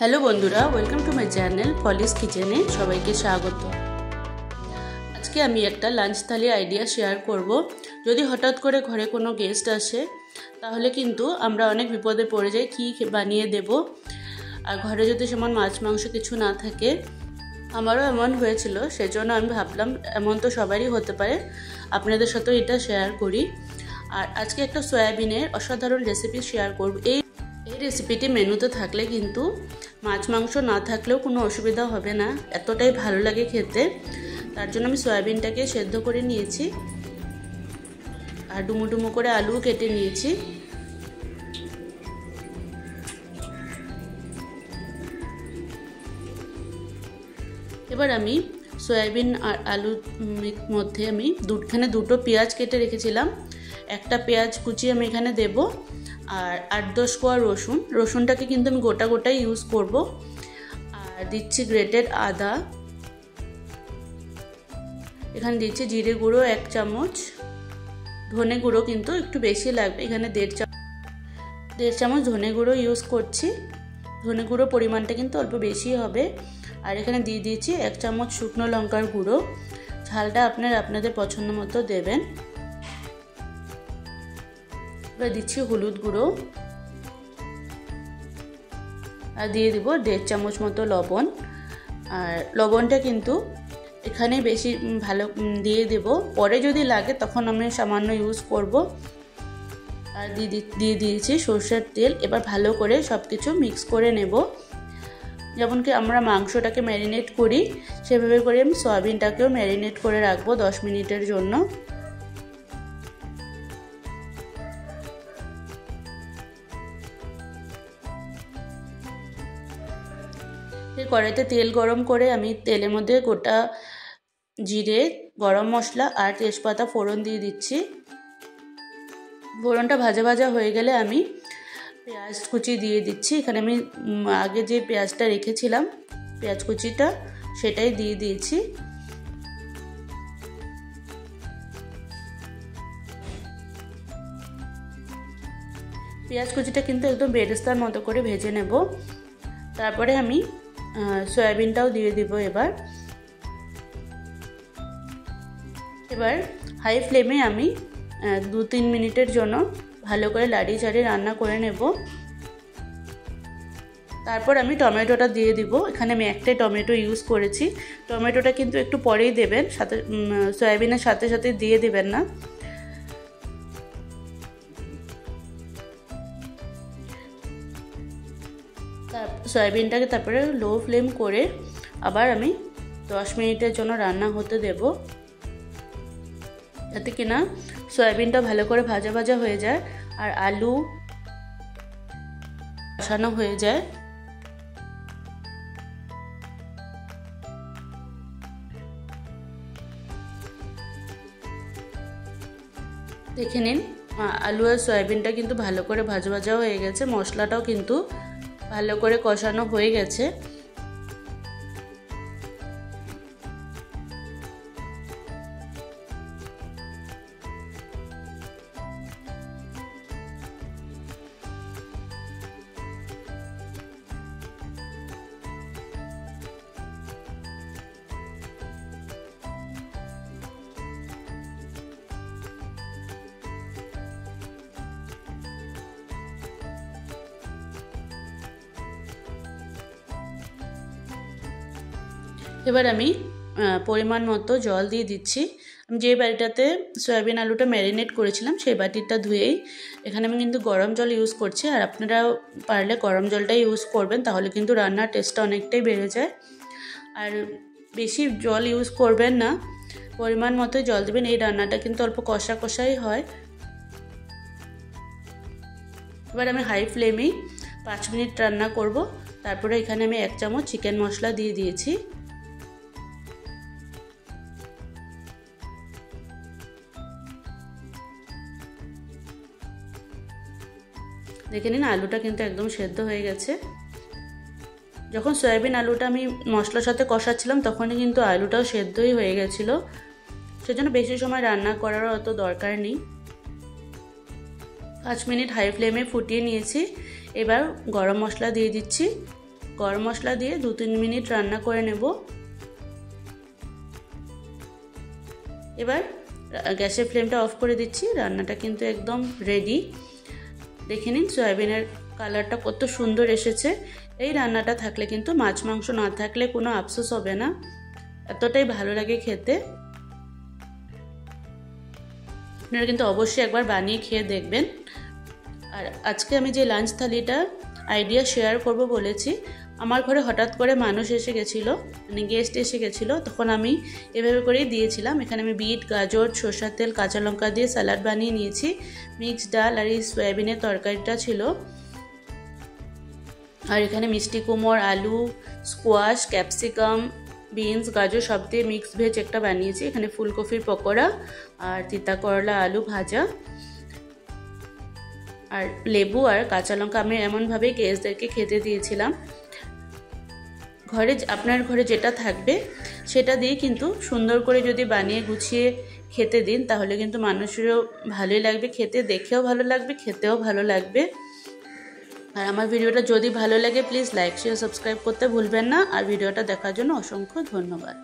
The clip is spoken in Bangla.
হ্যালো বন্ধুরা, ওয়েলকাম টু মাই চ্যানেল পলিস কিচেনে সবাইকে স্বাগত। আজকে আমি একটা লাঞ্চ থালি আইডিয়া শেয়ার করব। যদি হঠাৎ করে ঘরে কোনো গেস্ট আসে তাহলে কিন্তু আমরা অনেক বিপদে পড়ে যাই, কি বানিয়ে দেব। আর ঘরে যদি সেমন মাছ মাংস কিছু না থাকে, আমারও এমন হয়েছিল, সেজন্য আমি ভাবলাম এমন তো সবারই হতে পারে, আপনাদের সাথেও এটা শেয়ার করি। আর আজকে একটা সয়াবিনের অসাধারণ রেসিপি শেয়ার করব। এই রেসিপিটি মেনুতে থাকলে কিন্তু মাছ মাংস না থাকলেও কোনো অসুবিধা হবে না, এতটাই ভালো লাগে খেতে। তার জন্য আমি সয়াবিনটাকে সেদ্ধ করে নিয়েছি আর ডুমো ডুমো করে আলু কেটে নিয়েছি। এবার আমি সয়াবিন আর আলুর মধ্যে আমি দুটো পেঁয়াজ কেটে রেখেছিলাম, একটা পেঁয়াজ কুচি আমি এখানে দেব। আর 8-10 কোয়া রসুনটাকে কিন্তু আমি গোটা গোটাই ইউজ করব। আর দিচ্ছি গ্রেটেড আদা, এখানে দিচ্ছি জিরে গুঁড়ো 1 চামচ, ধনে গুঁড়ো কিন্তু একটু বেশি লাগবে, এখানে 1.5 চামচ ধনে গুঁড়ো ইউজ করছি। ধনে গুঁড়ো পরিমাণটা কিন্তু অল্প বেশি হবে। আর এখানে দিয়ে দিয়েছি 1 চামচ শুকনো লঙ্কার গুঁড়ো, ঝালটা আপনাদের পছন্দ মতো দেবেন। এবার দিচ্ছি হলুদ গুঁড়ো আর দিয়ে দিব 1.5 চামচ মতো লবণ। আর লবণটা কিন্তু এখানে বেশি ভালো দিয়ে দেব, পরে যদি লাগে তখন আমি সামান্য ইউজ করব। আর দিয়ে দিয়েছি সরষের তেল। এবার ভালো করে সব কিছু মিক্স করে নেব। যেমন কি আমরা মাংসটাকে ম্যারিনেট করি সেভাবে করে আমি সয়াবিনটাকেও ম্যারিনেট করে রাখবো 10 মিনিটের জন্য। কড়াইতে তেল গরম করে আমি তেলের মধ্যে গোটা জিরে, গরম মশলা আর তেজপাতা ফোড়ন দিয়ে দিচ্ছি। ফোড়নটা ভাজা ভাজা হয়ে গেলে আমি পেঁয়াজ কুচি দিয়ে দিচ্ছি। এখানে আমি আগে যে পেঁয়াজটা রেখেছিলাম, পেঁয়াজ কুচিটা সেটাই দিয়ে দিয়েছি। পেঁয়াজ কুচিটা কিন্তু একদম বেরেস্তার মতো করে ভেজে নেব। তারপরে আমি সয়াবিনটাও দিয়ে দিব। এবার হাই ফ্লেমে আমি 2-3 মিনিটের জন্য ভালো করে লাড়িয়ে চাড়িয়ে রান্না করে নেব। তারপর আমি টমেটোটা দিয়ে দিব। এখানে আমি একটাই টমেটো ইউজ করেছি। টমেটোটা কিন্তু একটু পরেই দেবেন, সাথে সয়াবিনের সাথে সাথে দিয়ে দেবেন না। সয়াবিনটাকে তারপরে লো ফ্লেম করে আবার আমি 10 মিনিটের জন্য রান্না হতে দেব, যাতে কিনা সয়াবিনটা ভালো করে ভাজা ভাজা হয়ে যায় আর আলু কষানো হয়ে যায়। দেখে নিন, আলু আর সয়াবিনটা কিন্তু ভালো করে ভাজা ভাজা হয়ে গেছে, মশলাটাও কিন্তু ভালো করে কষানো হয়ে গেছে। এবার আমি পরিমাণ মতো জল দিয়ে দিচ্ছি। আমি যে বাটিটাতে সয়াবিন আলুটা ম্যারিনেট করেছিলাম সেই বাটিটা ধুয়েই এখানে আমি কিন্তু গরম জল ইউজ করছি। আর আপনারা পারলে গরম জলটাই ইউজ করবেন, তাহলে কিন্তু রান্নার টেস্টটা অনেকটাই বেড়ে যায়। আর বেশি জল ইউজ করবেন না, পরিমাণ মতো জল দেবেন। এই রান্নাটা কিন্তু অল্প কষা কষাই হয়। এবার আমি হাই ফ্লেমেই 5 মিনিট রান্না করব। তারপরে এখানে আমি 1 চামচ চিকেন মশলা দিয়ে দিয়েছি। দেখে নিন, আলুটা কিন্তু একদম সেদ্ধ হয়ে গেছে। যখন সয়াবিন আলুটা আমি মশলার সাথে কষাচ্ছিলাম তখনই কিন্তু আলুটাও সেদ্ধই হয়ে গেছিলো, সেজন্য বেশি সময় রান্না করারও অত দরকার নেই। 5 মিনিট হাই ফ্লেমে ফুটিয়ে নিয়েছি। এবার গরম মশলা দিয়ে দিচ্ছি, গরম মশলা দিয়ে 2-3 মিনিট রান্না করে নেব। এবার গ্যাসের ফ্লেমটা অফ করে দিচ্ছি। রান্নাটা কিন্তু একদম রেডি। দেখে নিন সয়াবিনের কালারটা কত সুন্দর এসেছে। এই রান্নাটা থাকলে কিন্তু মাছ মাংস না থাকলে কোনো আফসোস হবে না, এতটাই ভালো লাগে খেতে। আপনারা কিন্তু অবশ্যই একবার বানিয়ে খেয়ে দেখবেন। আর আজকে আমি যে লাঞ্চ থালিটা আইডিয়া শেয়ার করব বলেছি, আমার ঘরে হঠাৎ করে মানুষ এসে গেছিলো, মানে গেস্ট এসে গেছিলো, তখন আমি এভাবে করেই দিয়েছিলাম। এখানে আমি বিট, গাজর, সরষের তেল, কাঁচা লঙ্কা দিয়ে স্যালাড বানিয়ে নিয়েছি। মিক্সড ডাল আর এই সয়াবিনের তরকারিটা ছিল। আর এখানে মিষ্টি কুমড়, আলু, স্কোয়াশ, ক্যাপসিকাম, বিনস, গাজর সব দিয়ে মিক্স ভেজ একটা বানিয়েছি। এখানে ফুলকপির পকোড়া আর তিতা করলা আলু ভাজা আর লেবু আর কাঁচা লঙ্কা আমি এমনভাবেই গেস্টদেরকে খেতে দিয়েছিলাম। আপনার ঘরে যেটা থাকবে সেটা দিয়ে কিন্তু সুন্দর করে যদি বানিয়ে গুছিয়ে খেতে দিন, তাহলে কিন্তু মানুষেরও ভালোই লাগবে খেতে, দেখেও ভালো লাগবে, খেতেও ভালো লাগবে। আর আমার ভিডিওটা যদি ভালো লাগে প্লিজ লাইক, শেয়ার, সাবস্ক্রাইব করতে ভুলবেন না। আর ভিডিওটা দেখার জন্য অসংখ্য ধন্যবাদ।